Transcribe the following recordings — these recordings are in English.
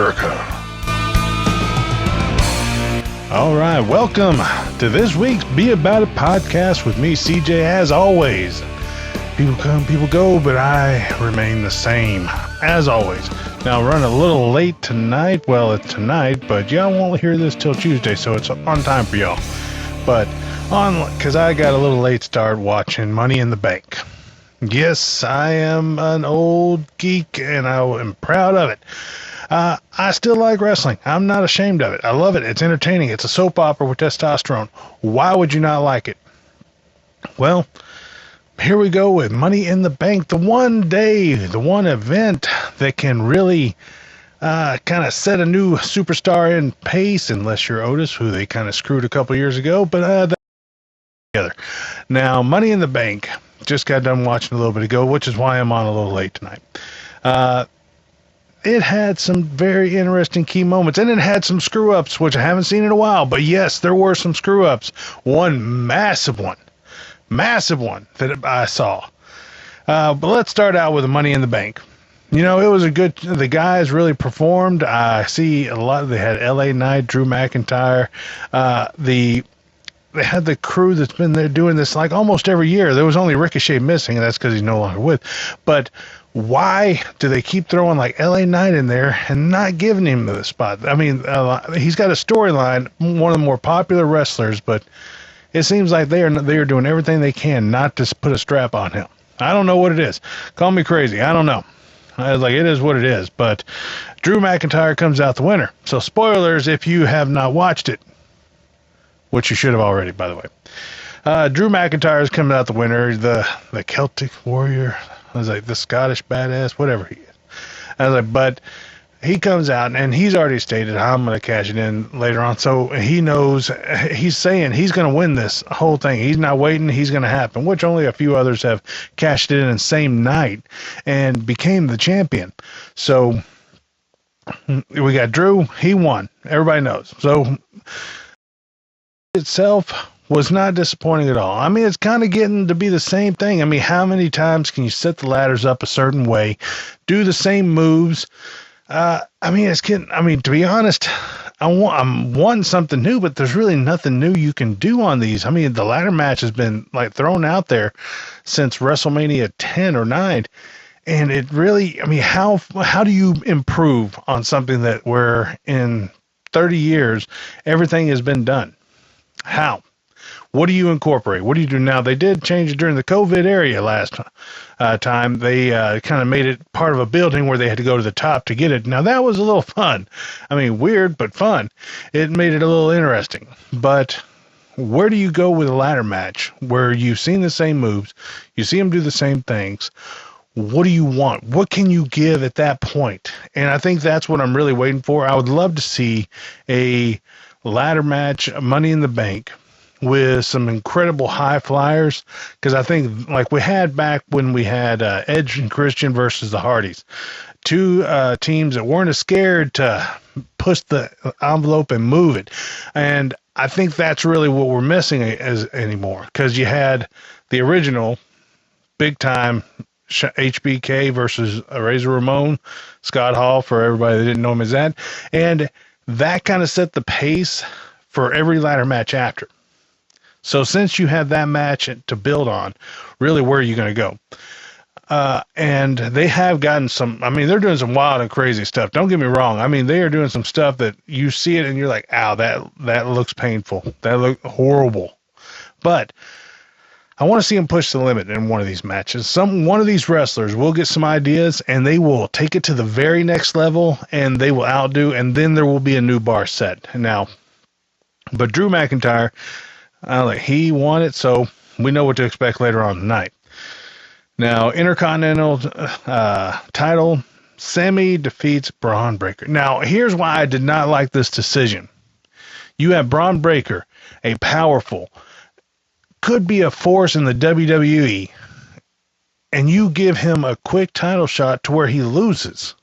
America. All right, welcome to this week's Be About It podcast with me, CJ, as always. People come, people go, but I remain the same, as always. Now, running a little late tonight. Well, it's tonight, but y'all won't hear this till Tuesday, so it's on time for y'all. But because I got a little late start watching Money in the Bank. Yes, I am an old geek, and I am proud of it. I still like wrestling. I'm not ashamed of it. I love it. It's entertaining. It's a soap opera with testosterone. Why would you not like it? Well, here we go with Money in the Bank. The one day, the one event that can really kind of set a new superstar in pace, unless you're Otis, who they kind of screwed a couple years ago. But together. Now, Money in the Bank. Just got done watching a little bit ago, which is why I'm on a little late tonight. It had some very interesting key moments, and it had some screw-ups, which I haven't seen in a while. But yes, there were some screw-ups. One massive one that I saw. But let's start out with the Money in the Bank. You know, it was the guys really performed. I see a lot. They had LA Knight, Drew McIntyre, They had the crew that's been there doing this like almost every year. There was only Ricochet missing, and that's because he's no longer with. But why do they keep throwing like LA Knight in there and not giving him the spot? I mean, he's got a storyline, one of the more popular wrestlers, but it seems like they are doing everything they can not to put a strap on him. I don't know what it is. Call me crazy. I don't know. I was like, it is what it is. But Drew McIntyre comes out the winner. So spoilers if you have not watched it, which you should have already, by the way. Drew McIntyre is coming out the winner, the Celtic warrior. I was like, the Scottish badass, whatever he is. I was like, but he comes out, and he's already stated, I'm going to cash it in later on. So he knows, he's saying he's going to win this whole thing. He's not waiting. He's going to happen, which only a few others have cashed it in the same night and became the champion. So we got Drew. He won. Everybody knows. So itself was not disappointing at all. I mean, it's kind of getting to be the same thing. I mean, how many times can you set the ladders up a certain way, do the same moves? I mean, it's getting. I mean, to be honest, I'm wanting something new, but there's really nothing new you can do on these. I mean, the ladder match has been like thrown out there since WrestleMania 10 or 9, and it really. I mean, how do you improve on something that where in 30 years everything has been done? How? What do you incorporate? What do you do now? They did change it during the COVID area last time. They kind of made it part of a building where they had to go to the top to get it. Now, that was a little fun. I mean, weird, but fun. It made it a little interesting. But where do you go with a ladder match where you've seen the same moves, you see them do the same things? What do you want? What can you give at that point? And I think that's what I'm really waiting for. I would love to see a ladder match, Money in the Bank, with some incredible high flyers, because I think like we had back when we had Edge and Christian versus the Hardys, two teams that weren't as scared to push the envelope and move it. And I think that's really what we're missing anymore, because you had the original big time HBK versus Razor Ramon, Scott Hall, for everybody that didn't know him as that, and that kind of set the pace for every ladder match after. So since you have that match to build on, really, where are you going to go? And they have gotten some, I mean, they're doing some wild and crazy stuff. Don't get me wrong. I mean, they are doing some stuff that you see it and you're like, ow, that looks painful. That looks horrible. But I want to see them push the limit in one of these matches. One of these wrestlers will get some ideas and they will take it to the very next level and they will outdo, and then there will be a new bar set. Now, but Drew McIntyre, he won it, so we know what to expect later on tonight. Now, Intercontinental title, Sami defeats Braun Breaker. Now, here's why I did not like this decision. You have Braun Breaker, a powerful, could be a force in the WWE, and you give him a quick title shot to where he loses.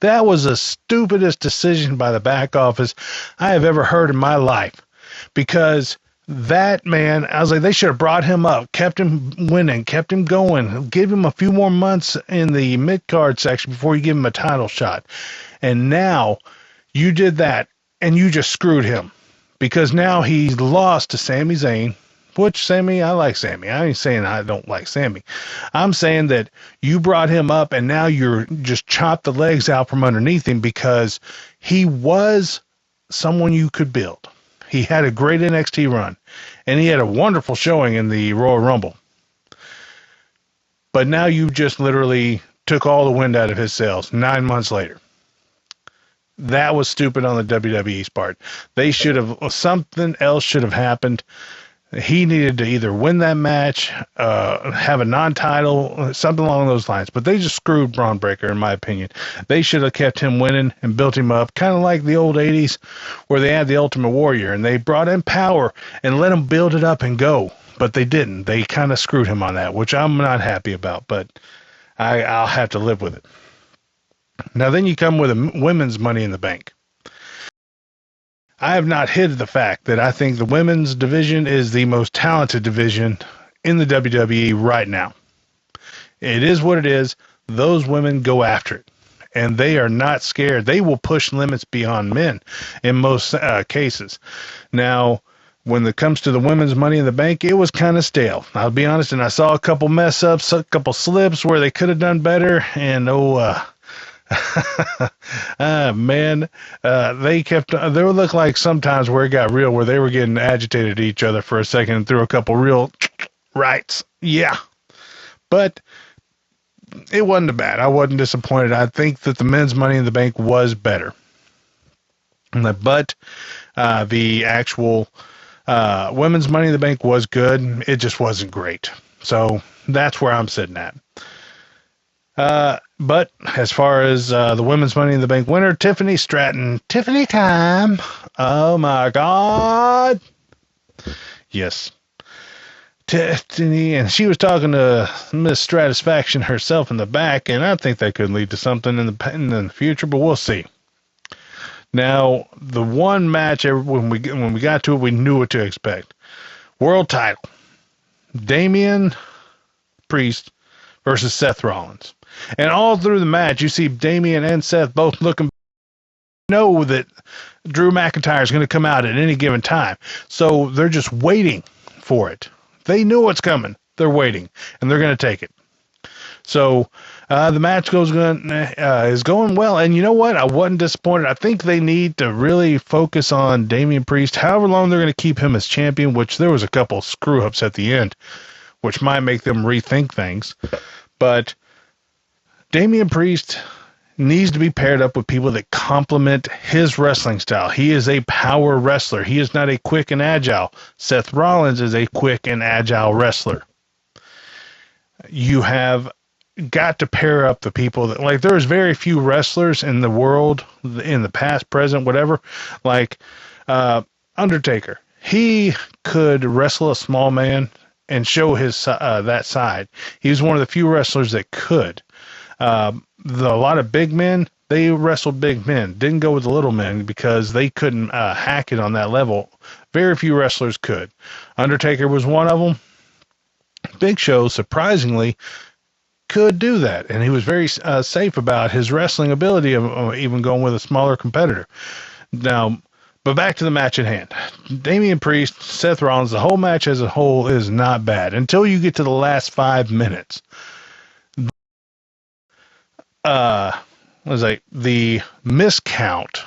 That was the stupidest decision by the back office I have ever heard in my life, because that man, I was like, they should have brought him up, kept him winning, kept him going, give him a few more months in the mid-card section before you give him a title shot. And now you did that and you just screwed him because now he's lost to Sami Zayn, which Sami, I like Sami. I ain't saying I don't like Sami. I'm saying that you brought him up and now you're just chopped the legs out from underneath him because he was someone you could build. He had a great NXT run and he had a wonderful showing in the Royal Rumble. But now you just literally took all the wind out of his sails 9 months later. That was stupid on the WWE's part. They should have, something else should have happened. He needed to either win that match, have a non-title, something along those lines. But they just screwed Braun Breaker, in my opinion. They should have kept him winning and built him up, kind of like the old 80s where they had the Ultimate Warrior. And they brought in Power and let him build it up and go. But they didn't. They kind of screwed him on that, which I'm not happy about. But I'll have to live with it. Now then you come with a women's Money in the Bank. I have not hid the fact that I think the women's division is the most talented division in the WWE right now. It is what it is. Those women go after it. And they are not scared. They will push limits beyond men in most cases. Now, when it comes to the women's Money in the Bank, it was kind of stale. I'll be honest, and I saw a couple mess ups, a couple slips where they could have done better, and man, they would look like sometimes where it got real, where they were getting agitated at each other for a second and threw a couple real rights. Yeah. But it wasn't bad. I wasn't disappointed. I think that the men's Money in the Bank was better. But the actual women's Money in the Bank was good. It just wasn't great. So that's where I'm sitting at. But as far as the women's Money in the Bank winner, Tiffany Stratton. Tiffany time. Oh, my God. Yes. Tiffany, and she was talking to Miss Stratisfaction herself in the back, and I think that could lead to something in the future, but we'll see. Now, the one match, when we got to it, we knew what to expect. World title. Damian Priest versus Seth Rollins. And all through the match, you see Damian and Seth both looking, know that Drew McIntyre is going to come out at any given time. So they're just waiting for it. They knew what's coming. They're waiting, and they're going to take it. So the match is going well. And you know what? I wasn't disappointed. I think they need to really focus on Damian Priest, however long they're going to keep him as champion, which there was a couple screw-ups at the end, which might make them rethink things. But Damian Priest needs to be paired up with people that complement his wrestling style. He is a power wrestler. He is not a quick and agile. Seth Rollins is a quick and agile wrestler. You have got to pair up the people that, like, there's very few wrestlers in the world, in the past, present, whatever, like Undertaker. He could wrestle a small man and show his that side. He was one of the few wrestlers that could. A lot of big men, they wrestled big men. Didn't go with the little men because they couldn't hack it on that level. Very few wrestlers could. Undertaker was one of them. Big Show, surprisingly, could do that. And he was very safe about his wrestling ability of even going with a smaller competitor. Now, but back to the match at hand. Damian Priest, Seth Rollins, the whole match as a whole is not bad until you get to the last 5 minutes. Was like the miscount,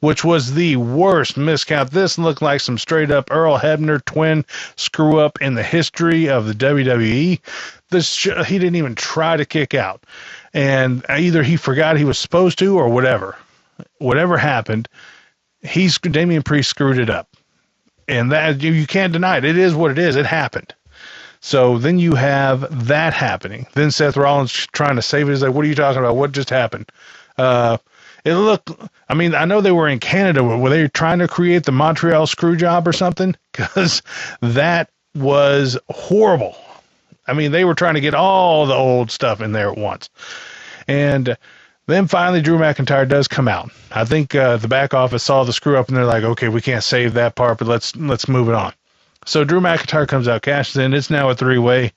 which was the worst miscount. This looked like some straight up Earl Hebner twin screw up in the history of the WWE. He didn't even try to kick out, and either he forgot he was supposed to or whatever. Whatever happened, Damian Priest screwed it up, and that you can't deny it. It is what it is. It happened. So then you have that happening. Then Seth Rollins trying to save it. He's like, what are you talking about? What just happened? It looked, I mean, I know they were in Canada. Were they trying to create the Montreal screw job or something? Because that was horrible. I mean, they were trying to get all the old stuff in there at once. And then finally Drew McIntyre does come out. I think the back office saw the screw up and they're like, okay, we can't save that part, but let's move it on. So Drew McIntyre comes out, cashes in. It's now a 3-way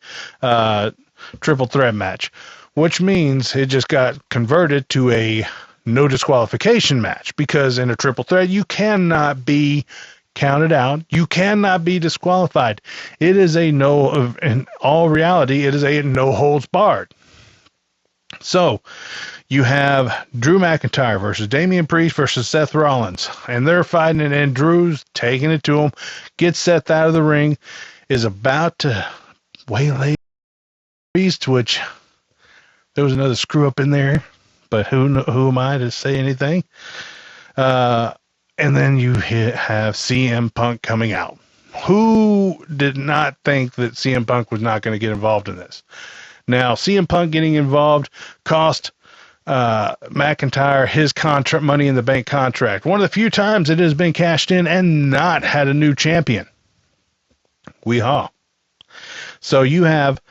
triple threat match, which means it just got converted to a no disqualification match, because in a triple threat, you cannot be counted out. You cannot be disqualified. It is a no, in all reality, it is a no holds barred. So you have Drew McIntyre versus Damian Priest versus Seth Rollins, and they're fighting, and Drew's taking it to him, gets Seth out of the ring, is about to waylay Priest, which there was another screw up in there, but who am I to say anything? And then you have CM Punk coming out. Who did not think that CM Punk was not going to get involved in this? Now, CM Punk getting involved cost McIntyre his contract, Money in the Bank contract. One of the few times it has been cashed in and not had a new champion. Weehaw. So you have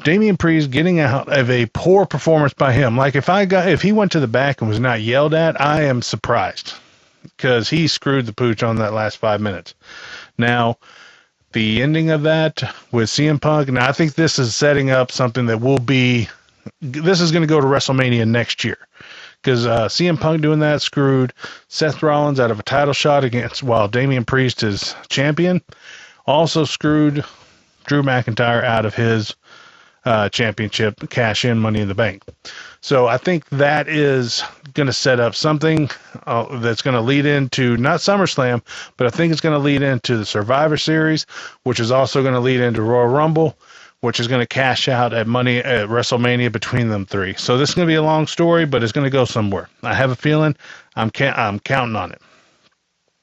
Damian Priest getting out of a poor performance by him. Like if he went to the back and was not yelled at, I am surprised, because he screwed the pooch on that last 5 minutes. Now, the ending of that with CM Punk, and I think this is setting up something that will be, this is going to go to WrestleMania next year, because CM Punk doing that screwed Seth Rollins out of a title shot while Damian Priest is champion. Also screwed Drew McIntyre out of his championship cash-in Money in the Bank. So I think that is going to set up something that's going to lead into not SummerSlam, but I think it's going to lead into the Survivor Series, which is also going to lead into Royal Rumble, which is going to cash out at Money at WrestleMania between them three. So this is going to be a long story, but it's going to go somewhere. I have a feeling I'm counting on it,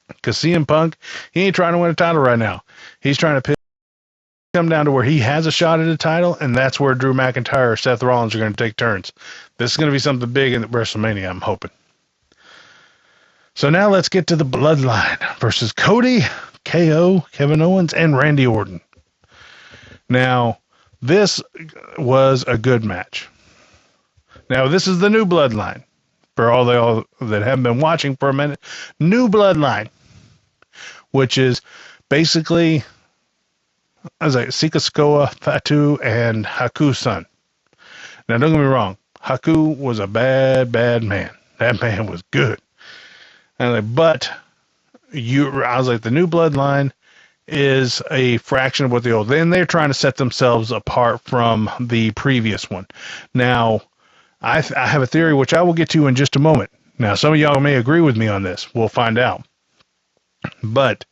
because CM Punk, he ain't trying to win a title right now. He's trying to come down to where he has a shot at a title, and that's where Drew McIntyre or Seth Rollins are going to take turns. This is going to be something big in WrestleMania, I'm hoping. So now let's get to the Bloodline versus Cody, KO, Kevin Owens, and Randy Orton. Now, this was a good match. Now, this is the new Bloodline. For all that haven't been watching for a minute, new Bloodline, which is basically, as Sika Sikoa, Fatu, and Haku's son. Now, don't get me wrong. Haku was a bad man. That man was good. And I was like, the new Bloodline is a fraction of what the old. Then they're trying to set themselves apart from the previous one. Now, I have a theory, which I will get to in just a moment. Now, some of y'all may agree with me on this. We'll find out. But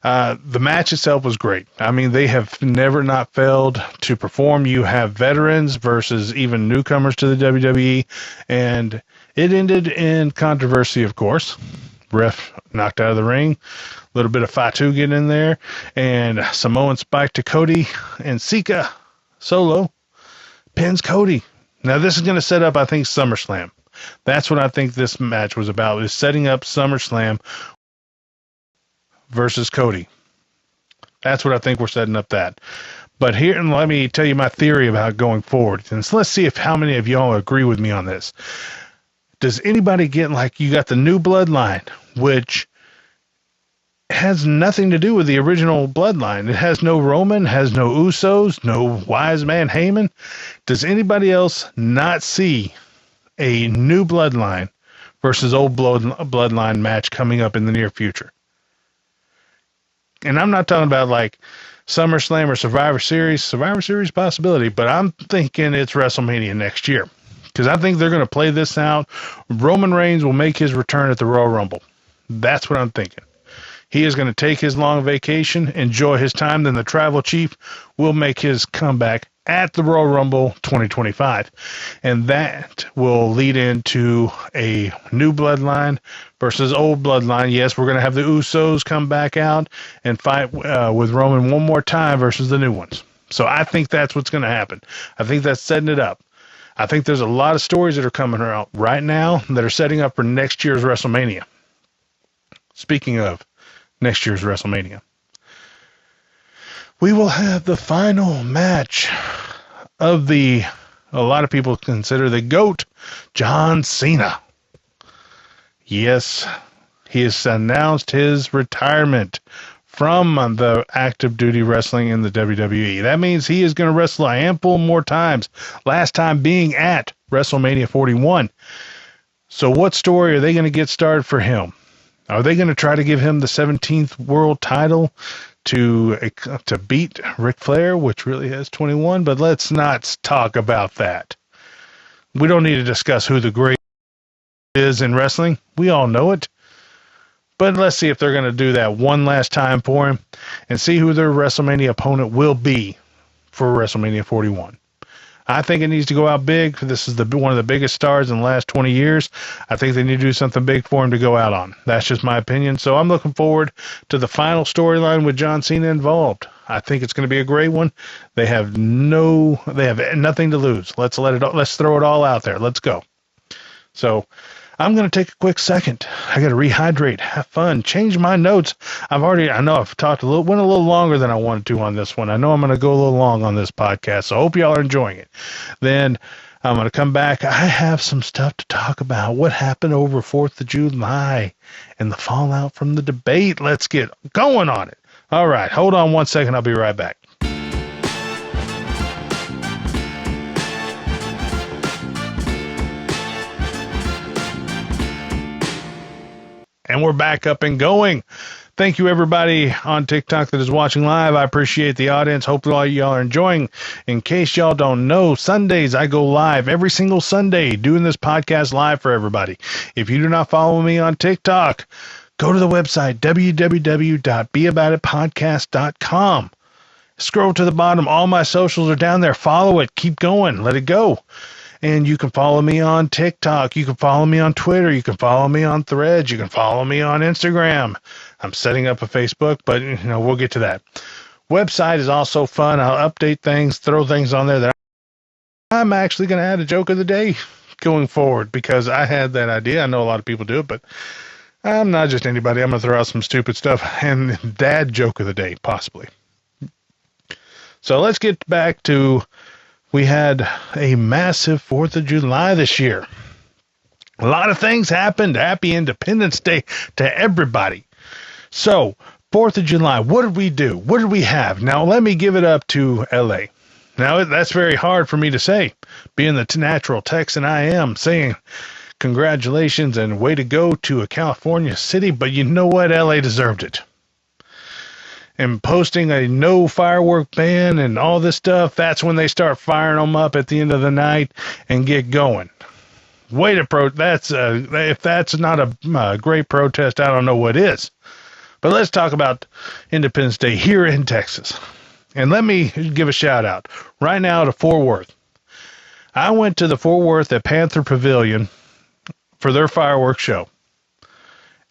the match itself was great. I mean, they have never not failed to perform. You have veterans versus even newcomers to the WWE, and it ended in controversy, of course. Ref knocked out of the ring. A little bit of Fatu getting in there, and Samoan spike to Cody, and Sika Solo pins Cody. Now, this is going to set up, I think, SummerSlam. That's what I think this match was about, is setting up SummerSlam versus Cody. That's what I think we're setting up that. But here, and let me tell you my theory about going forward. And so let's see how many of y'all agree with me on this. Does anybody get, like, you got the new Bloodline, which has nothing to do with the original Bloodline. It has no Roman, has no Usos, no Wise Man Heyman. Does anybody else not see a new Bloodline versus old Bloodline match coming up in the near future? And I'm not talking about like SummerSlam or Survivor Series possibility, but I'm thinking it's WrestleMania next year, because I think they're going to play this out. Roman Reigns will make his return at the Royal Rumble. That's what I'm thinking. He is going to take his long vacation, enjoy his time, then the Tribal Chief will make his comeback at the Royal Rumble 2025. And that will lead into a new Bloodline versus old Bloodline. Yes, we're going to have the Usos come back out and fight with Roman one more time versus the new ones. So I think that's what's going to happen. I think that's setting it up. I think there's a lot of stories that are coming out right now that are setting up for next year's WrestleMania. Speaking of next year's WrestleMania, we will have the final match of a lot of people consider the GOAT, John Cena. Yes, he has announced his retirement from the active duty wrestling in the WWE. That means he is going to wrestle a handful more times, last time being at WrestleMania 41. So what story are they going to get started for him? Are they going to try to give him the 17th world title to beat Ric Flair, which really has 21? But let's not talk about that. We don't need to discuss who the great is in wrestling. We all know it. But let's see if they're going to do that one last time for him and see who their WrestleMania opponent will be for WrestleMania 41. I think it needs to go out big. This is one of the biggest stars in the last 20 years. I think they need to do something big for him to go out on. That's just my opinion. So I'm looking forward to the final storyline with John Cena involved. I think it's going to be a great one. They have nothing to lose. Let's throw it all out there. Let's go. So I'm going to take a quick second. I got to rehydrate, have fun, change my notes. I know I've went a little longer than I wanted to on this one. I know I'm going to go a little long on this podcast, so I hope y'all are enjoying it. Then I'm going to come back. I have some stuff to talk about. What happened over 4th of July and the fallout from the debate. Let's get going on it. All right, hold on one second. I'll be right back. And we're back up and going. Thank you, everybody on TikTok that is watching live. I appreciate the audience. Hope all y'all are enjoying. In case y'all don't know, Sundays I go live every single Sunday doing this podcast live for everybody. If you do not follow me on TikTok, go to the website, www.beaboutitpodcast.com. Scroll to the bottom. All my socials are down there. Follow it. Keep going. Let it go. And you can follow me on TikTok. You can follow me on Twitter. You can follow me on Threads. You can follow me on Instagram. I'm setting up a Facebook, but we'll get to that. Website is also fun. I'll update things, throw things on there that I'm actually going to add a joke of the day going forward because I had that idea. I know a lot of people do it, but I'm not just anybody. I'm going to throw out some stupid stuff and dad joke of the day, possibly. So let's get back to... We had a massive 4th of July this year. A lot of things happened. Happy Independence Day to everybody. So, 4th of July, what did we do? What did we have? Now, let me give it up to LA. Now, that's very hard for me to say, being the natural Texan I am, saying congratulations and way to go to a California city, but you know what? LA deserved it. And posting a no firework ban and all this stuff, that's when they start firing them up at the end of the night and get going. If that's not a great protest, I don't know what is. But let's talk about Independence Day here in Texas. And let me give a shout out right now to Fort Worth. I went to the Fort Worth at Panther Pavilion for their fireworks show.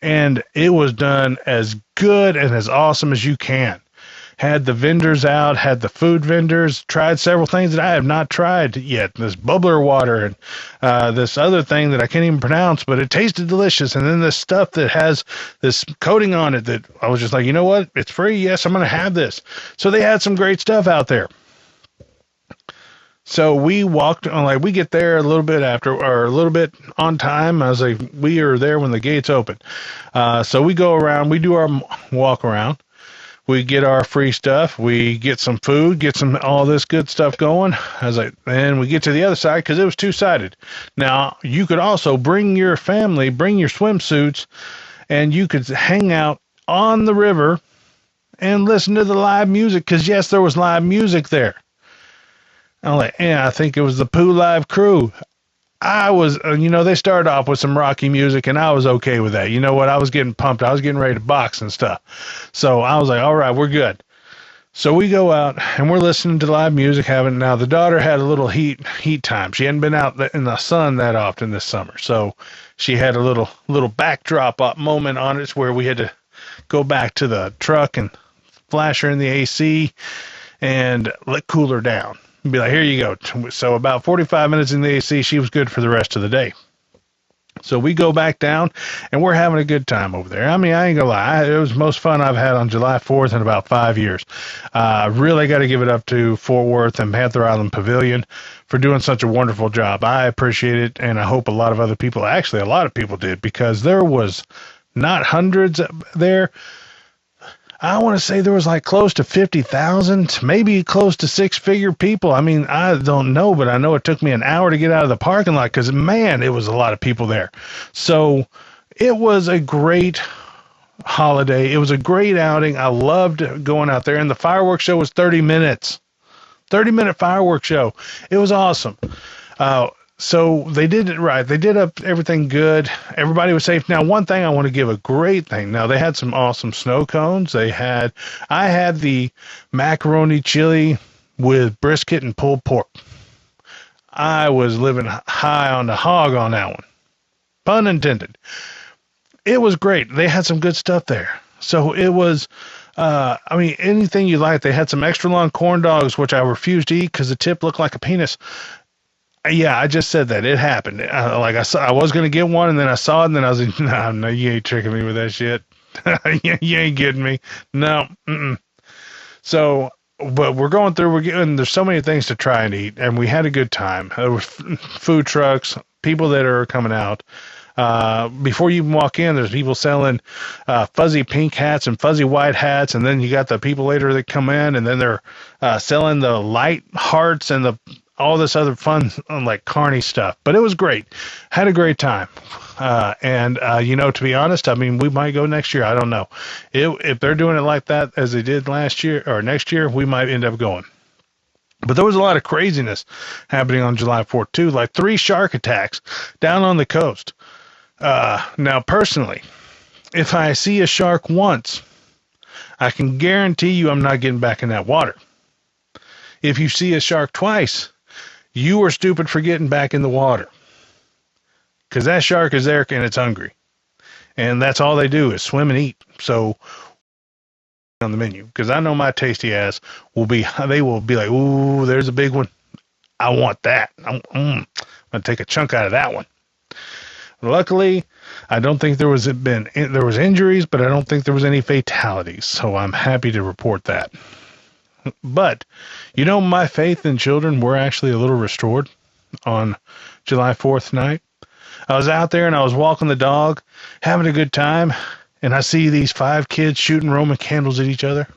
And it was done as good and as awesome as you can. Had the vendors out, had the food vendors, tried several things that I have not tried yet. This bubbler water and this other thing that I can't even pronounce, but it tasted delicious. And then this stuff that has this coating on it that I was just like, you know what? It's free. Yes, I'm going to have this. So they had some great stuff out there. So we walked on, we get there a little bit after, or a little bit on time. I was like, we are there when the gates open. So we go around, we do our walk around. We get our free stuff. We get some food, get some all this good stuff going. I was like, and we get to the other side because it was two-sided. Now, you could also bring your family, bring your swimsuits, and you could hang out on the river and listen to the live music because, yes, there was live music there. I'm like, yeah, I think it was the Pooh Live crew. I was, they started off with some Rocky music, and I was okay with that. You know what? I was getting pumped. I was getting ready to box and stuff. So I was like, all right, we're good. So we go out, and we're listening to live music. Now, the daughter had a little heat time. She hadn't been out in the sun that often this summer. So she had a little backdrop moment on it where we had to go back to the truck and flash her in the AC and cool her down. Be like, here you go. So about 45 minutes in the AC, she was good for the rest of the day. So we go back down, and we're having a good time over there. I mean, I ain't gonna lie. It was the most fun I've had on July 4th in about 5 years. Really got to give it up to Fort Worth and Panther Island Pavilion for doing such a wonderful job. I appreciate it, and I hope a lot of people did, because there was not hundreds there. I want to say there was like close to 50,000, maybe close to six-figure people. I mean, I don't know, but I know it took me an hour to get out of the parking lot because, man, it was a lot of people there. So it was a great holiday. It was a great outing. I loved going out there, and the fireworks show was 30 minutes. 30-minute fireworks show. It was awesome. So they did it right. They did up everything good. Everybody was safe. Now, one thing I want to give a great thing. Now, they had some awesome snow cones. I had the macaroni chili with brisket and pulled pork. I was living high on the hog on that one. Pun intended. It was great. They had some good stuff there. So it was, anything you like. They had some extra long corn dogs, which I refused to eat because the tip looked like a penis. Yeah, I just said that. It happened. I was going to get one, and then I saw it, and then I was like, no, you ain't tricking me with that shit. You ain't getting me. No. Mm-mm. So, but there's so many things to try and eat, and we had a good time. There were food trucks, people that are coming out. Before you even walk in, there's people selling fuzzy pink hats and fuzzy white hats, and then you got the people later that come in, and then they're selling the light hearts and all this other fun, like carny stuff. But it was great. Had a great time. To be honest, I mean, we might go next year. I don't know. If they're doing it like that as they did last year or next year, we might end up going. But there was a lot of craziness happening on July 4th, too, like 3 shark attacks down on the coast. Now, personally, if I see a shark once, I can guarantee you I'm not getting back in that water. If you see a shark twice, you are stupid for getting back in the water. Because that shark is there and it's hungry. And that's all they do is swim and eat. So, on the menu. Because I know my tasty ass they will be like, ooh, there's a big one. I want that. I'm going to take a chunk out of that one. Luckily, I don't think there was injuries, but I don't think there was any fatalities. So I'm happy to report that. But, my faith in children were actually a little restored on July 4th night. I was out there and I was walking the dog, having a good time, and I see these 5 kids shooting Roman candles at each other.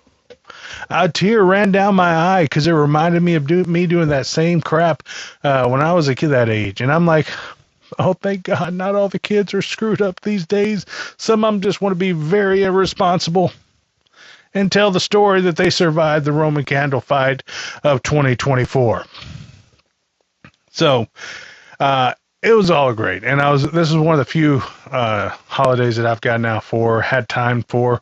A tear ran down my eye because it reminded me of me doing that same crap when I was a kid that age. And I'm like, oh, thank God, not all the kids are screwed up these days. Some of them just want to be very irresponsible and tell the story that they survived the Roman candle fight of 2024. So, it was all great. And this is one of the few holidays that I've had time for,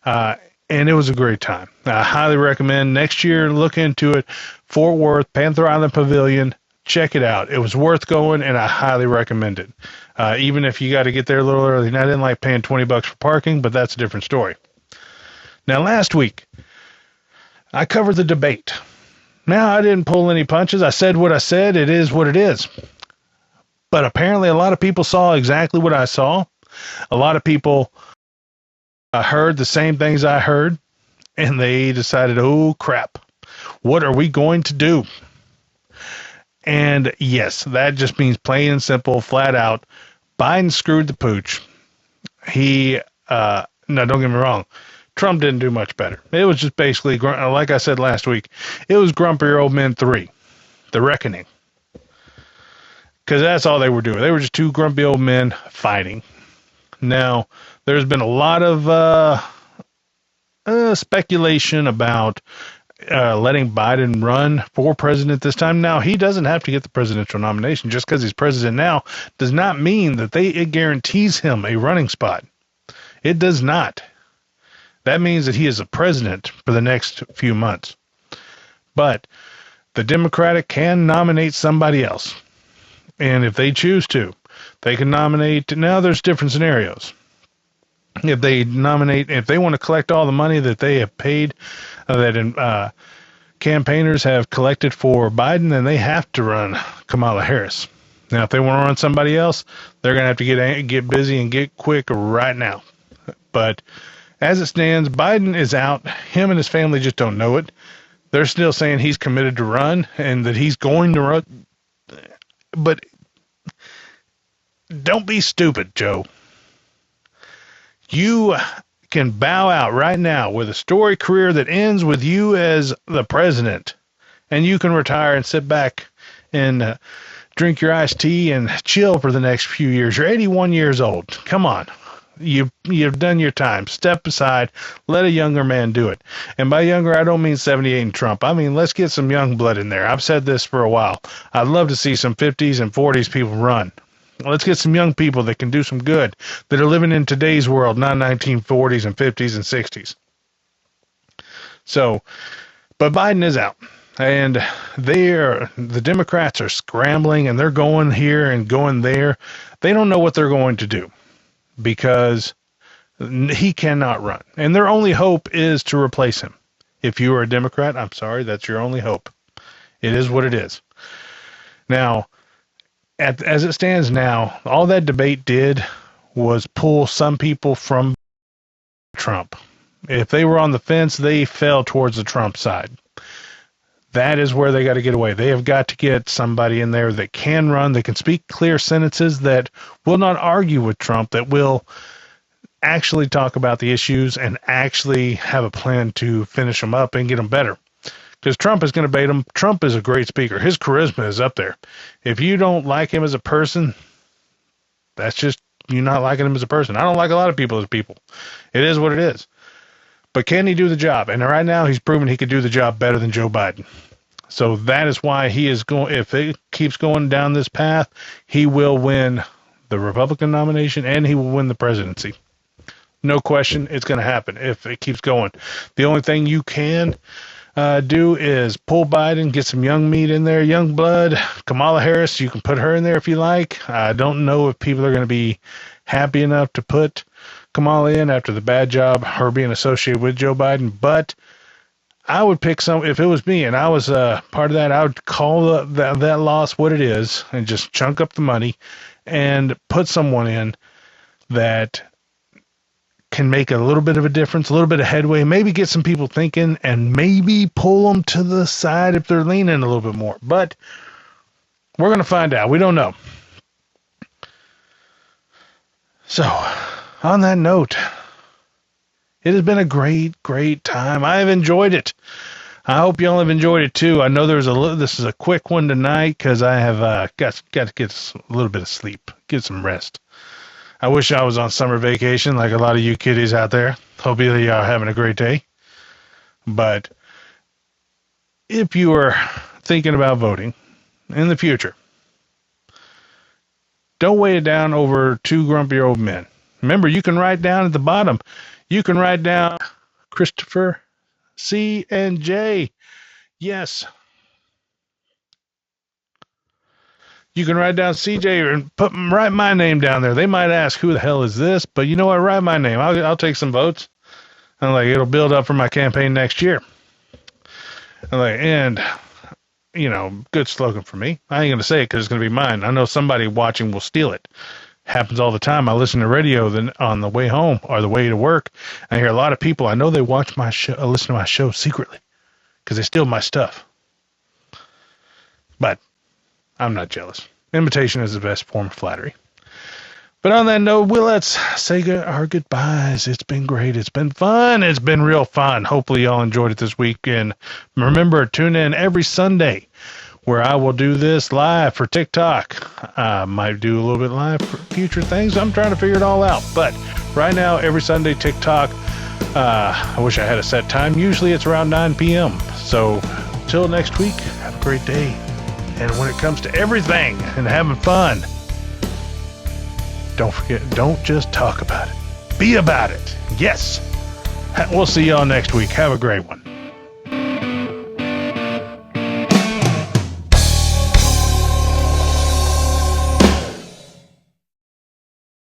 and it was a great time. I highly recommend next year, look into it. Fort Worth, Panther Island Pavilion, check it out. It was worth going, and I highly recommend it. Even if you got to get there a little early. And I didn't like paying $20 for parking, but that's a different story. Now, last week, I covered the debate. Now, I didn't pull any punches. I said what I said. It is what it is. But apparently, a lot of people saw exactly what I saw. A lot of people heard the same things I heard, and they decided, oh, crap, what are we going to do? And yes, that just means plain and simple, flat out, Biden screwed the pooch. Now don't get me wrong, Trump didn't do much better. It was just basically, like I said last week, it was Grumpier Old Men 3, The Reckoning. Because that's all they were doing. They were just 2 grumpy old men fighting. Now, there's been a lot of speculation about letting Biden run for president this time. Now, he doesn't have to get the presidential nomination. Just because he's president now does not mean that it guarantees him a running spot. It does not. That means that he is a president for the next few months. But the Democratic can nominate somebody else. And if they choose to, they can nominate. Now, there's different scenarios. If they want to collect all the money that they have paid, campaigners have collected for Biden, then they have to run Kamala Harris. Now, if they want to run somebody else, they're going to have to get busy and get quick right now. But as it stands, Biden is out. Him and his family just don't know it. They're still saying he's committed to run and that he's going to run. But don't be stupid, Joe. You can bow out right now with a storied career that ends with you as the president, and you can retire and sit back and drink your iced tea and chill for the next few years. You're 81 years old. Come on. You've done your time. Step aside. Let a younger man do it. And by younger, I don't mean 78 and Trump. I mean, let's get some young blood in there. I've said this for a while. I'd love to see some 50s and 40s people run. Let's get some young people that can do some good, that are living in today's world, not 1940s and 50s and 60s. So, but Biden is out. And the Democrats are scrambling, and they're going here and going there. They don't know what they're going to do, because he cannot run. And their only hope is to replace him. If you are a Democrat, I'm sorry, that's your only hope. It is what it is. Now, as it stands now, all that debate did was pull some people from Trump. If they were on the fence, they fell towards the Trump side. That is where they got to get away. They have got to get somebody in there that can run, that can speak clear sentences, that will not argue with Trump, that will actually talk about the issues and actually have a plan to finish them up and get them better. Because Trump is going to bait him. Trump is a great speaker. His charisma is up there. If you don't like him as a person, that's just you not liking him as a person. I don't like a lot of people as people. It is what it is. But can he do the job? And right now he's proven he could do the job better than Joe Biden. So that is why he is going, if it keeps going down this path, he will win the Republican nomination and he will win the presidency. No question, it's going to happen if it keeps going. The only thing you can do is pull Biden, get some young meat in there, young blood. Kamala Harris, you can put her in there if you like. I don't know if people are going to be happy enough to put Kamala in after the bad job, her being associated with Joe Biden, but I would pick some, if it was me and I was part of that, I would call that loss what it is and just chunk up the money and put someone in that can make a little bit of a difference, a little bit of headway, maybe get some people thinking and maybe pull them to the side if they're leaning a little bit more. But we're going to find out. We don't know. So, on that note, it has been a great, great time. I have enjoyed it. I hope y'all have enjoyed it too. I know this is a quick one tonight because I have got to get a little bit of sleep, get some rest. I wish I was on summer vacation like a lot of you kiddies out there. Hope you are having a great day. But if you are thinking about voting in the future, don't weigh it down over two grumpy old men. Remember, you can write down at the bottom, you can write down Christopher, C, and J. Yes. You can write down CJ and write my name down there. They might ask, who the hell is this? But you know what? Write my name. I'll take some votes. And it'll build up for my campaign next year. And good slogan for me. I ain't going to say it because it's going to be mine. I know somebody watching will steal it. Happens all the time. I listen to radio on the way home or the way to work. I hear a lot of people. I know they watch my show, listen to my show secretly because they steal my stuff. But I'm not jealous. Imitation is the best form of flattery. But on that note, let's say our goodbyes. It's been great. It's been fun. It's been real fun. Hopefully y'all enjoyed it this week. And remember, tune in every Sunday where I will do this live for TikTok. I might do a little bit live for future things. I'm trying to figure it all out. But right now, every Sunday, TikTok. I wish I had a set time. Usually it's around 9 p.m. So till next week, have a great day. And when it comes to everything and having fun, don't forget, don't just talk about it. Be about it. Yes. We'll see y'all next week. Have a great one.